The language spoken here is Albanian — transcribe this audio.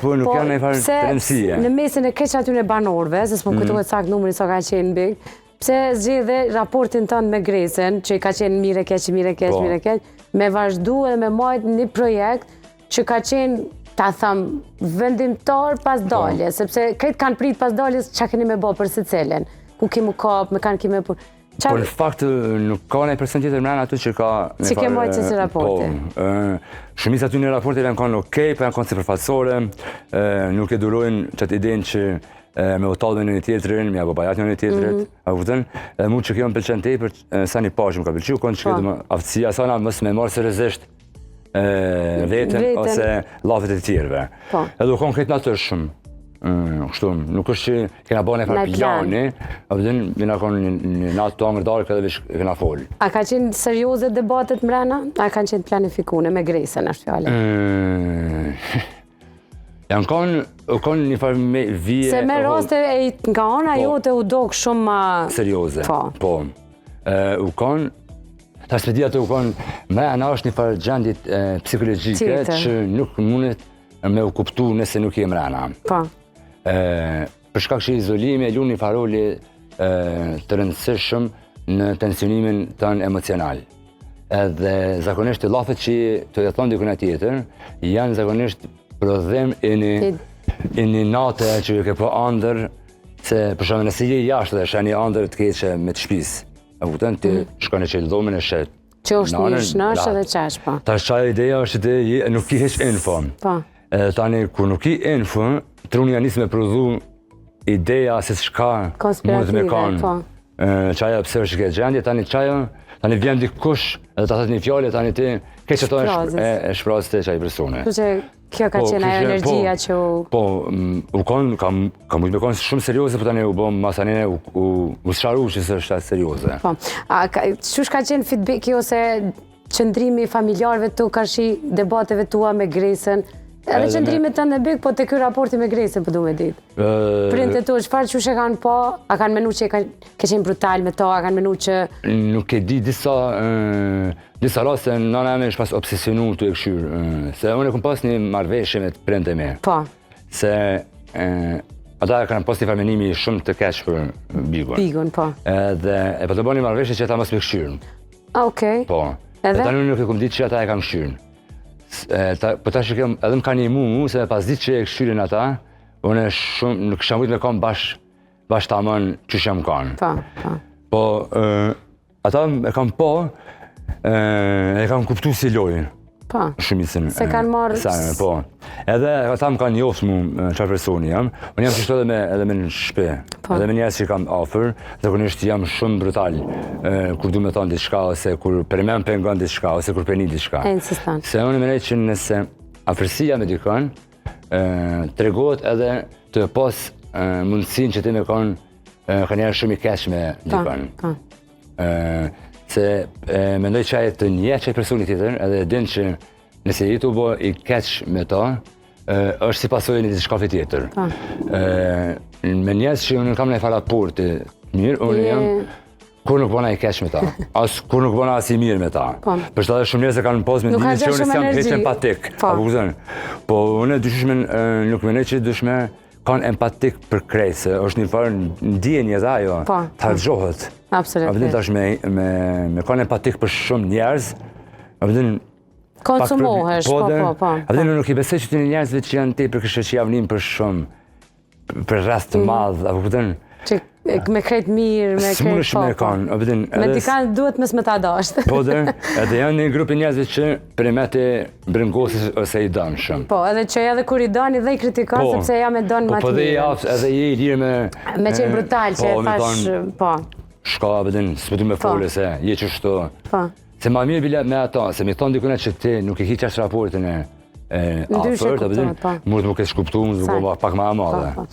Po nuk janë e farë të rëndësie. Në mesin e keq aty në banorëve, se s'po kujtohet sakt numrin sa ka qenë big, pse zgjedhe raportin tënd me Gresën, që ka qenë mirë e keq, me vazhdu edhe me majt një projekt që ka qenë, ta thëmë, vendimtar pas daljes, sepse këtë kanë prit pas daljes që keni me bo për së celen, ku ki mu kap, me kanë ki me për... Po në fakt nuk ka një person tjetër mrena aty që ka... Që ke mojtë që si raporti? Po, shumis aty një raporti janë kanë okej, po janë kanë sipërfaqësore, nuk e durojnë qëtë idenë që me utallë me një tjetërin, me ababajat një tjetërit, a vëtën, edhe mu që kjo më pëlqen tepër, sa një pashë më ka pëlqy, konë që këtë aftësia sana mësë me marë seriozisht vetën ose lafet e tjerëve. Edhe u konë këtë natër shumë, kështu, nuk është që kena bërë një farë plani, a vëtën, vina konë një natë të angër darë këtë vish kena folë. A ka qenë serioze debatet mrena? A kanë qenë planifikune me Gresën, është fjale? Janë konë një farë me vije... Se me raste nga ana jote u dok shumë ma... Serioze, po. U konë... Ta spedia të u konë... Me ana është një farë gjendit psikologjike që nuk mundet me u kuptu nëse nuk je mrena. Po. Për shkak që izolimi e lunë një faroli të rëndësishëm në tensionimin tënë emocional. Edhe zakonisht të lafet që të jeton dikuna tjetër, janë zakonisht prodhem e një natë që ju ke po andër, se për shumë nëse je jashtë dhe shë një andër të keqe me të shpis. E vëtën të shkone që lëdomin e shetë. Që është një shnashë dhe qash, po. Ta shqaj ideja është të nuk ki heq info. Tani, kur nuk ki info, truni janë njësë me prodhu ideja se shka mund me kanë. Qaja pëse është ke gjendje, tani vjen dikush edhe ta thët një fjallë, tani ti keqe to e shprazë të qaj persone. Kjo ka qenë ajo energjia që u... Po, u konë, ka mujtë me konë shumë serioze, po tani u bom masanine, u sharu që së është serioze. Po, qush ka qenë feedback ose qëndrimi familjarëve tu, ka shi debateve tua me Gresën, edhe qëndrimi të në big, po të kjo raporti me Gresën, po du me ditë. Printe tu, qëfar që e kanë po, a kanë menu që ke qenë brutal me to, a kanë menu që... Nuk e di disa raste nëna eme është pas obsesionu të e këshyrë, se unë e kom pas një marveshje me të printe me. Po. Se ata kanë pas një farmenimi shumë të keq për Bigun. Bigun, po. Dhe e po të bo një marveshje që ata mas me këshyrë. Okej. Po. Edhe tani nuk e kom ditë që ata e kam këshyrë. Po ta shikëm, edhe më ka një mu, se pas ditë që e këshyrin ata, unë nuk shë mujtë me kam bash ta amën që shë më kanë. Po, ata e kam po, e kam kuptu si lojnë. Po, se kanë marrë... Po, edhe ata më kanë joftë mu qarë personi jam, unë jam qështu edhe me në shpe, edhe me njerës që kam ofër, dhe kërnisht jam shumë brutal, kur du me thonë diçka, ose kur përmen pengon diçka, ose kur përni diçka. Se unë menej që nëse afërsia me dikon, tregohet edhe të pas mundësin që ti me konë ka njerë shumë i keq me dikon. Se mendoj që aje të nje që e personi tjetër, edhe din që nëse i të bo i keq me ta, është si pasojë një diçkafi tjetër. Me njerës që unë kam në fa raporti mirë, unë jam kur nuk bona i keq me ta, as kur nuk bona as i mirë me ta. Për shtë edhe shumë njerës e kanë pas me ndimit që unë s'jam keq empatik. Po unë nuk menoj që dushme kanë empatik për krejtë, se është një farë ndjenje dhe ajo, të hargjohet. Absolutisht. A vëdin tash me kanë empatik për shumë njerëz, a vëdin... Konsumohesh, po. A vëdin nuk i besoj që të një njerëzve që janë te për kështë që javnim për shumë, për rast të madhë, a vëdin... Që me krejt mirë, me krejt po. Me t'i kanë duhet mes me ta dashtë. Po dhe, edhe janë një grupi njerëzve që për me te brëngosis ose i danë shumë. Po, edhe që edhe kur i dani dhe i kritikon, sepse ja me donë ma të mirë. Po dhe i aftë, edhe i lirë me... Me qenë brutal, që e thash, po. Shka, bedin, s'pe du me folë se je që shto. Se ma mirë bile me ata, se mi thonë dikunet që ti nuk i hiqash raportin e afërt, bedin, mund të më kesh kuptu, mund të më pak ma madhe.